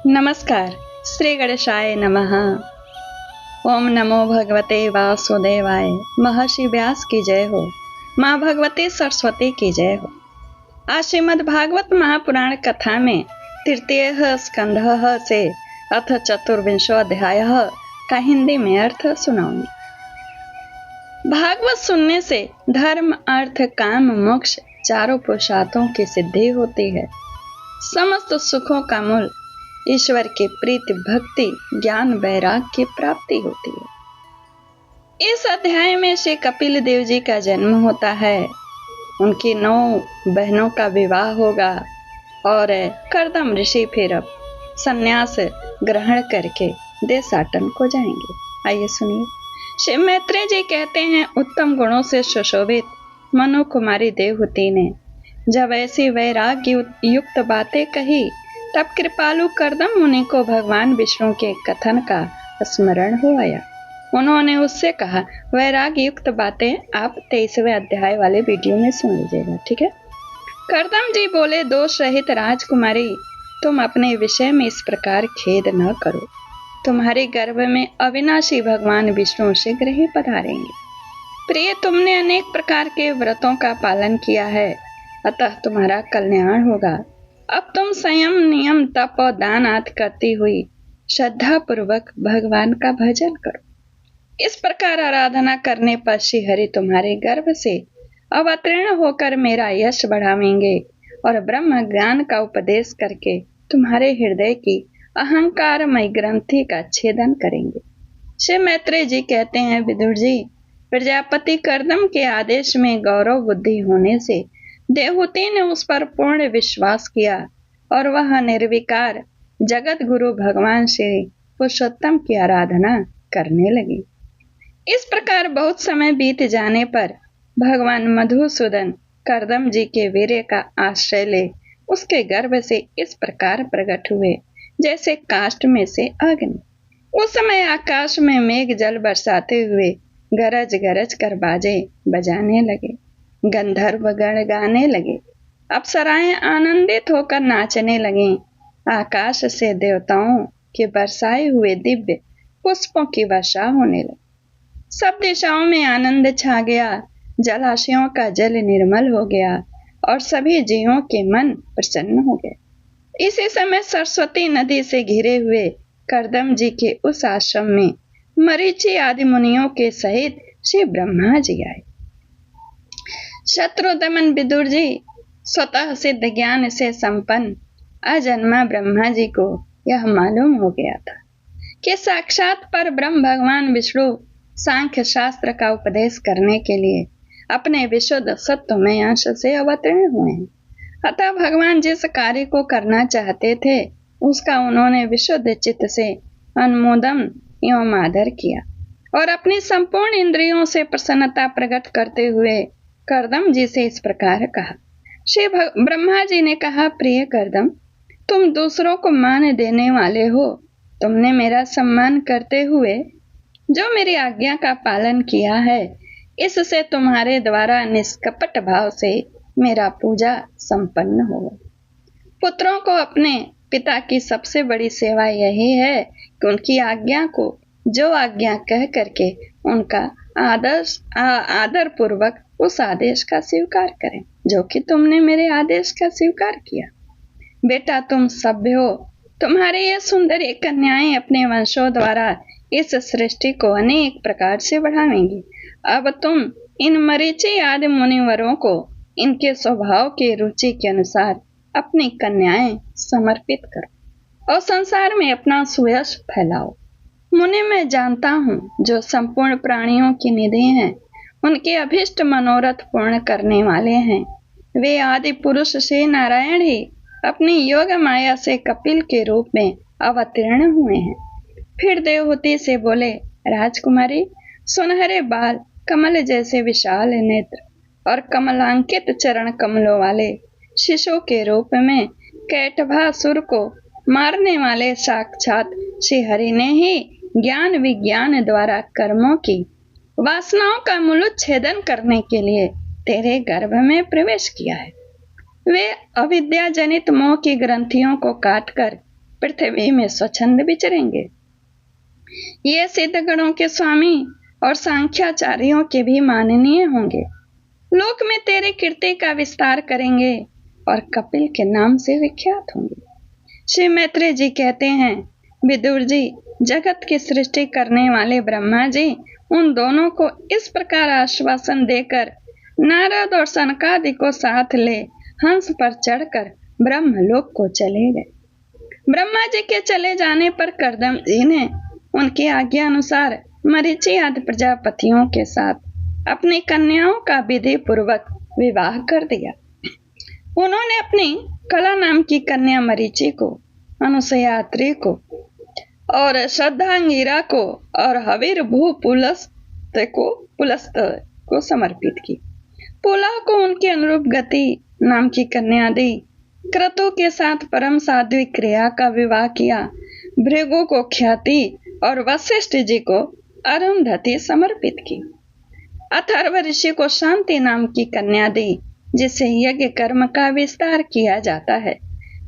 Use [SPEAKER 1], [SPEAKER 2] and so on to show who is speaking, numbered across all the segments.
[SPEAKER 1] नमस्कार। श्री गणेशाय नमः। ओम नमो भगवते वासुदेवाय। महर्षि व्यास की जय हो। माँ भगवती सरस्वती की जय हो। आज श्रीमद् भागवत महापुराण कथा में तृतीय स्कंध से अथ चतुर्विंशो अध्याय का हिंदी में अर्थ सुनाऊंगी। भागवत सुनने से धर्म, अर्थ, काम, मोक्ष चारों पुरुषार्थों की सिद्धि होती है। समस्त सुखों का मूल ईश्वर की प्रीति, भक्ति, ज्ञान, वैराग्य की प्राप्ति होती है। इस अध्याय में श्री कपिल देव जी का जन्म होता है। उनकी 9 बहनों का विवाह होगा और कर्दम ऋषि फिर अब संन्यास ग्रहण करके देशाटन को जाएंगे। आइए सुनिए। श्री मैत्रेय जी कहते हैं, उत्तम गुणों से सुशोभित मनु कुमारी देवहूति ने जब ऐसी वैराग्य युक्त बातें कही, तब कृपालु कर्दम मुनि को भगवान विष्णु के कथन का स्मरण हो आया। उन्होंने उससे कहा, वैराग्य युक्त बातें आप 23वें अध्याय वाले वीडियो में सुन लीजिएगा, ठीक है। कर्दम जी बोले, दोष रहित राजकुमारी, तुम अपने विषय में इस प्रकार खेद न करो। तुम्हारे गर्भ में अविनाशी भगवान विष्णु शीघ्र ही पधारेंगे। प्रिय, तुमने अनेक प्रकार के व्रतों का पालन किया है, अतः तुम्हारा कल्याण होगा। अब तुम संयम, नियम, तप और दान आदि करती हुई श्रद्धा पूर्वक भगवान का भजन करो। इस प्रकार आराधना करने पर श्री हरि तुम्हारे गर्भ से अवतीर्ण होकर मेरा यश बढ़ावेंगे और ब्रह्म ज्ञान का उपदेश करके तुम्हारे हृदय की अहंकारमय ग्रंथि का छेदन करेंगे। श्री मैत्रेय जी कहते हैं, विदुर जी, प्रजापति कर्दम के आदेश में गौरव बुद्धि होने से देवहूति ने उस पर पूर्ण विश्वास किया और वह निर्विकार जगत गुरु भगवान श्री पुरुषोत्तम की आराधना करने लगी। इस प्रकार बहुत समय बीत जाने पर भगवान मधुसूदन कर्दम जी के वीर्य का आश्रय ले उसके गर्भ से इस प्रकार प्रकट हुए जैसे काष्ठ में से अग्नि। उस समय आकाश में मेघ जल बरसाते हुए गरज गरज कर बाजे बजाने लगे। गंधर्व गण गाने लगे। अप्सराएं आनंदित होकर नाचने लगे। आकाश से देवताओं के बरसाए हुए दिव्य पुष्पों की वर्षा होने लगी। सब दिशाओं में आनंद छा गया। जलाशयों का जल निर्मल हो गया और सभी जीवों के मन प्रसन्न हो गए। इसी समय सरस्वती नदी से घिरे हुए कर्दम जी के उस आश्रम में मरीचि आदि मुनियों के सहित श्री ब्रह्मा जी आए। शत्रुदमन विदुर जी स्वतः सिद्ध ज्ञान से संपन्न अजन्मा ब्रह्मा जी को यह मालूम हो गया था कि साक्षात पर ब्रह्म भगवान विष्णु सांख्य शास्त्र का उपदेश करने के लिए अपने विशुद्ध सत्वमय अंश से अवतीर्ण हुए हैं। अतः भगवान जिस कार्य को करना चाहते थे उसका उन्होंने विशुद्ध चित्त से अनुमोदन एवं आदर किया और अपनी संपूर्ण इंद्रियों से प्रसन्नता प्रकट करते हुए कर्दम जी से इस प्रकार कहा। श्री ब्रह्मा जी ने कहा, प्रिय कर्दम, तुम दूसरों को मान देने वाले हो। तुमने मेरा सम्मान करते हुए जो मेरी आज्ञा का पालन किया है, इससे तुम्हारे द्वारा निष्कपट भाव से मेरा पूजा संपन्न होगा। पुत्रों को अपने पिता की सबसे बड़ी सेवा यही है कि उनकी आज्ञा को जो आज्ञा कह करके उनका आदर पूर्वक उस आदेश का स्वीकार करें जो कि तुमने मेरे आदेश का स्वीकार किया। बेटा, तुम सभ्य हो। तुम्हारी ये सुंदरी कन्याएं अपने वंशों द्वारा इस सृष्टि को अनेक प्रकार से बढ़ावेंगी। अब तुम इन मरीचि आदि मुनिवरों को इनके स्वभाव के रुचि के अनुसार अपनी कन्याएं समर्पित करो और संसार में अपना सुयश फैलाओ। मुनि, मैं जानता हूँ जो संपूर्ण प्राणियों की निधि हैं, उनके अभिष्ट मनोरथ पूर्ण करने वाले हैं। वे आदि पुरुष श्री नारायण ही अपनी योग माया से कपिल के रूप में अवतीर्ण हुए हैं। फिर देवहूति से बोले, राजकुमारी, सुनहरे बाल, कमल जैसे विशाल नेत्र और कमलांकित चरण कमलों वाले शिशु के रूप में कैटभासुर को मारने वाले साक्षात श्री हरि ने ही ज्ञान विज्ञान द्वारा कर्मों की वासनाओं का मूलोच्छेदन करने के लिए तेरे गर्भ में प्रवेश किया है। वे अविद्या जनित मोह की ग्रंथियों को काटकर पृथ्वी में स्वच्छंद विचरेंगे। ये सिद्ध गणों के स्वामी और सांख्याचार्यों के भी माननीय होंगे। लोक में तेरे कीर्ति का विस्तार करेंगे और कपिल के नाम से विख्यात होंगे। श्री मैत्रेय जी कहते हैं, विदुर जी, जगत की सृष्टि करने वाले ब्रह्मा जी उन दोनों को इस प्रकार आश्वासन देकर नारद और सनकादि को साथ ले हंस पर चढ़कर ब्रह्मलोक को चले गए। ब्रह्मा जी के चले जाने पर कर्दम जी ने उनकी आज्ञा अनुसार मरीचि आदि प्रजापतियों के साथ अपनी कन्याओं का विधि पूर्वक विवाह कर दिया। उन्होंने अपनी कला नाम की कन्या मरीचि को, अनुसयात्री को और श्रद्धांगिरा को और हवीर भू पुलस्त को समर्पित की। पुलह को उनके अनुरूप गति नाम की कन्या दी। क्रतु के साथ परम साध्विक क्रिया का विवाह किया। भृगु को ख्याति और वशिष्ठ जी को अरुंधति समर्पित की। अथर्व ऋषि को शांति नाम की कन्या दी, जिससे यज्ञ कर्म का विस्तार किया जाता है।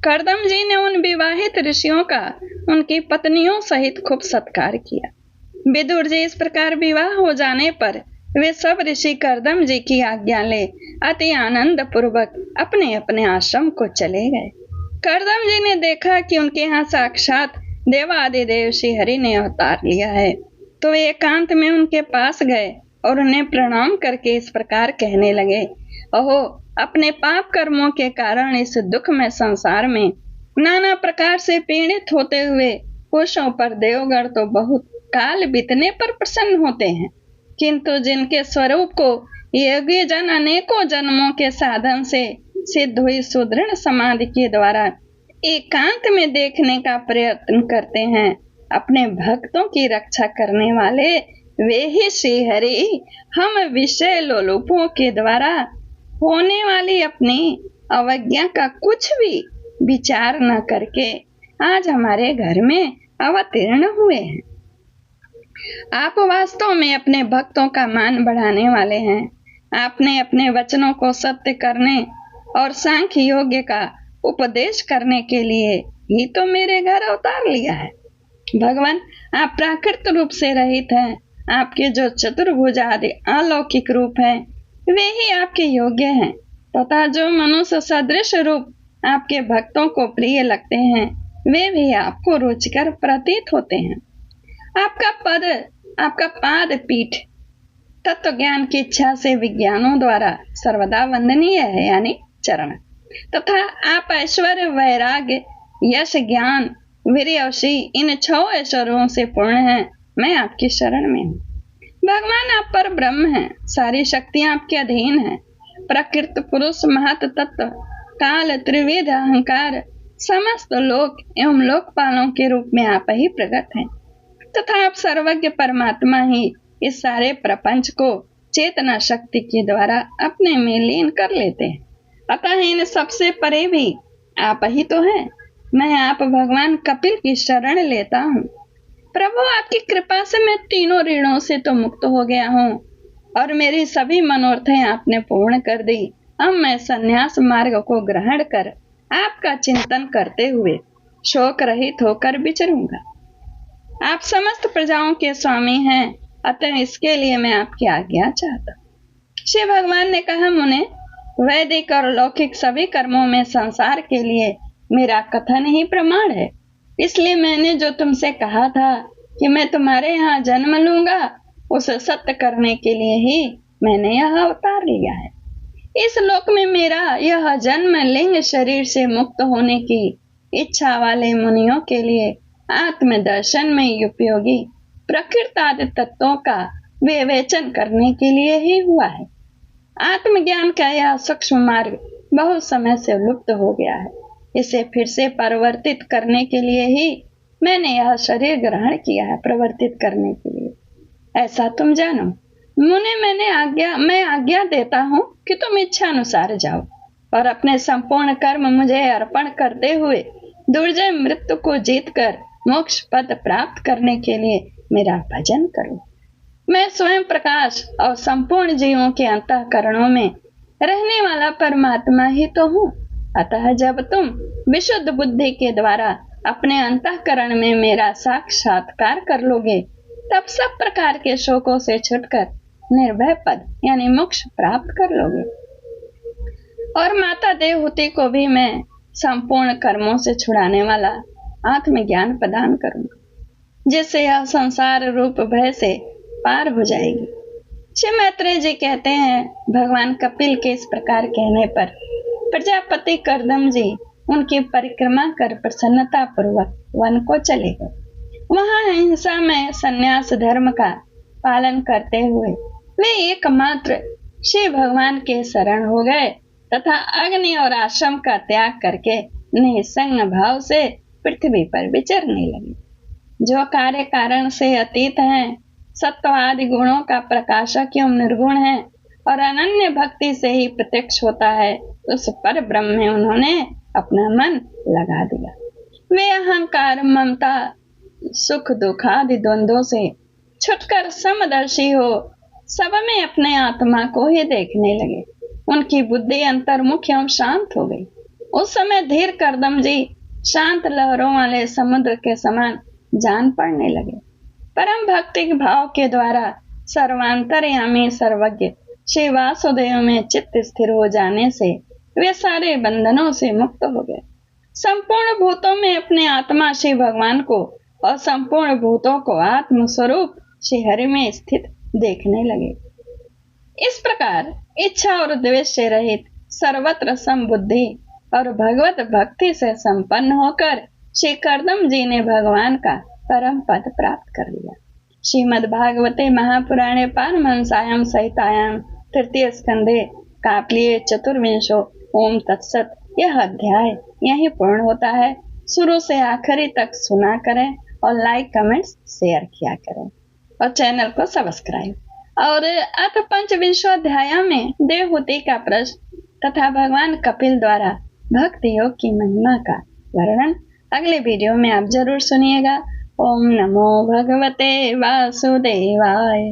[SPEAKER 1] कर्दम जी ने उन विवाहित ऋषियों का उनकी पत्नियों सहित खूब सत्कार किया। विदुर जी इस प्रकार विवाह हो जाने पर वे सब ऋषि कर्दम जी की आज्ञा ले अति आनंद पूर्वक अपने अपने आश्रम को चले गए। कर्दम जी ने देखा कि उनके यहाँ साक्षात देवादिदेव श्री हरि ने अवतार लिया है, तो वे एकांत में उनके पास गए और उन्हें प्रणाम करके इस प्रकार कहने लगे, ओहो, अपने पाप कर्मों के कारण इस दुख में संसार में नाना प्रकार से पीड़ित होते हुए पुरुषों पर देवगण तो बहुत काल बीतने पर प्रसन्न होते हैं, किंतु जिनके स्वरूप को योगी जन अनेकों जन्मों के साधन से सिद्ध हुई सुदृढ़ समाधि के द्वारा एकांत में देखने का प्रयत्न करते हैं, अपने भक्तों की रक्षा करने वाले वे ही श्री हरि हम विषय लोलुपों के द्वारा होने वाली अपनी अवज्ञा का कुछ भी विचार न करके आज हमारे घर में अवतीर्ण हुए हैं। आप वास्तव में अपने भक्तों का मान बढ़ाने वाले हैं। आपने अपने वचनों को सत्य करने और सांख्य योग्य का उपदेश करने के लिए ही तो मेरे घर अवतार लिया है। भगवान, आप प्राकृत रूप से रहित हैं। आपके जो चतुर्भुज आदि अलौकिक रूप हैं, वे ही आपके योग्य हैं, तथा जो मनुष्य सदृश रूप आपके भक्तों को प्रिय लगते हैं, वे भी आपको रुचिकर प्रतीत होते हैं। आपका पाद पीठ तत्व ज्ञान की इच्छा से विज्ञानों द्वारा सर्वदा वंदनीय है, यानी चरण, तथा आप ऐश्वर्य, वैराग्य, यश, ज्ञान, वीर्य और श्री इन 6 ऐश्वर्यों से पूर्ण हैं। मैं आपकी शरण में हूँ। भगवान, आप पर ब्रह्म हैं। सारी शक्तियां आपके अधीन हैं। प्रकृत पुरुष, महत तत्व, काल, त्रिविध अहंकार, समस्त लोक एवं लोकपालों के रूप में आप ही प्रकट हैं, तथा आप सर्वज्ञ परमात्मा ही इस सारे प्रपंच को चेतना शक्ति के द्वारा अपने में लीन कर लेते हैं। अतः इन सबसे परे भी आप ही तो हैं। मैं आप भगवान कपिल की शरण लेता हूँ। प्रभु, आपकी कृपा से मैं तीनों ऋणों से तो मुक्त हो गया हूँ और मेरी सभी मनोरथें आपने पूर्ण कर दी। अब मैं संन्यास मार्ग को ग्रहण कर आपका चिंतन करते हुए शोक रहित होकर विचरूंगा। आप समस्त प्रजाओं के स्वामी हैं, अतः इसके लिए मैं आपकी आज्ञा चाहता। श्री भगवान ने कहा, मुने, वैदिक और लौकिक सभी कर्मों में संसार के लिए मेरा कथन ही प्रमाण है। इसलिए मैंने जो तुमसे कहा था कि मैं तुम्हारे यहाँ जन्म लूंगा, उसे सत्य करने के लिए ही मैंने यह अवतार लिया है। इस लोक में मेरा यह जन्म लिंग शरीर से मुक्त होने की इच्छा वाले मुनियों के लिए आत्मदर्शन में उपयोगी प्रकृत आदि तत्वों का विवेचन करने के लिए ही हुआ है। आत्मज्ञान का यह सूक्ष्म मार्ग बहुत समय से लुप्त हो गया है। इसे फिर से परिवर्तित करने के लिए ही मैंने यह शरीर ग्रहण किया है, प्रवर्तित करने के लिए। ऐसा तुम जानो। मुने, मैं आज्ञा देता हूँ कि तुम इच्छा अनुसार जाओ और अपने संपूर्ण कर्म मुझे अर्पण करते हुए दुर्जय मृत्यु को जीतकर मोक्ष पद प्राप्त करने के लिए मेरा भजन करो। मैं स्वयं प्रकाश और संपूर्ण जीवों के अंतःकरणों में रहने वाला परमात्मा ही तो हूँ। अतः जब तुम विशुद्ध बुद्धि के द्वारा अपने अंतःकरण में मेरा साक्षात्कार कर लोगे, तब सब प्रकार के शोकों से छुटकर निर्भय पद यानी मोक्ष प्राप्त कर लोगे। और माता देवहूति को भी मैं संपूर्ण कर्मों से छुड़ाने वाला आत्मज्ञान प्रदान करूंगा, जिससे यह संसार रूप भय से पार हो जाएगी। श्री मैत्रेय जी कहते हैं, भगवान कपिल के इस प्रकार कहने पर प्रजापति कर्दम जी उनकी परिक्रमा कर प्रसन्नता पूर्वक वन को चले गए। वहां हिंसा में संन्यास धर्म का पालन करते हुए वे एकमात्र श्री भगवान के शरण हो गए तथा अग्नि और आश्रम का त्याग करके निसंग भाव से पृथ्वी पर विचरने लगे। जो कार्य कारण से अतीत हैं, सत्व आदि गुणों का प्रकाशक एवं निर्गुण है और अनन्य भक्ति से ही प्रत्यक्ष होता है, उस पर ब्रह्म में उन्होंने अपना मन लगा दिया। वे अहंकार, ममता, सुख दुख आदि द्वंद्वों से छुटकर समदर्शी हो सब में अपने आत्मा को ही देखने लगे। उनकी बुद्धि अंतर्मुख एवं शांत हो गई। उस समय धीर कर्दम जी शांत लहरों वाले समुद्र के समान जान पड़ने लगे। परम भक्ति भाव के द्वारा सर्वांतरयामी सर्वज्ञ श्री वासुदेव में चित्त स्थिर हो जाने से वे सारे बंधनों से मुक्त हो गए। संपूर्ण भूतों में अपने आत्मा श्री भगवान को और संपूर्ण भूतों को आत्म स्वरूप श्री हरि में स्थित देखने लगे। इस प्रकार इच्छा और द्वेष से रहित सर्वत्र समबुद्धि और भगवत भक्ति से संपन्न होकर श्री कर्दम जी ने भगवान का परम पद प्राप्त कर लिया। श्रीमद् भागवते महापुराणे पारमहंसायाम सहितायाम तृतीय स्कंधे काकलिये चतुर्विंशो ओम तत्सत। यह अध्याय यहीं पूर्ण होता है। शुरू से आखिरी तक सुना करें और लाइक कमेंट्स शेयर किया करें और चैनल को सब्सक्राइब। और अथ पंचविंशोध्याय में देवहूति का प्रश्न तथा भगवान कपिल द्वारा भक्ति योग की महिमा का वर्णन अगले वीडियो में आप जरूर सुनिएगा। ओम नमो भगवते वासुदेवाय।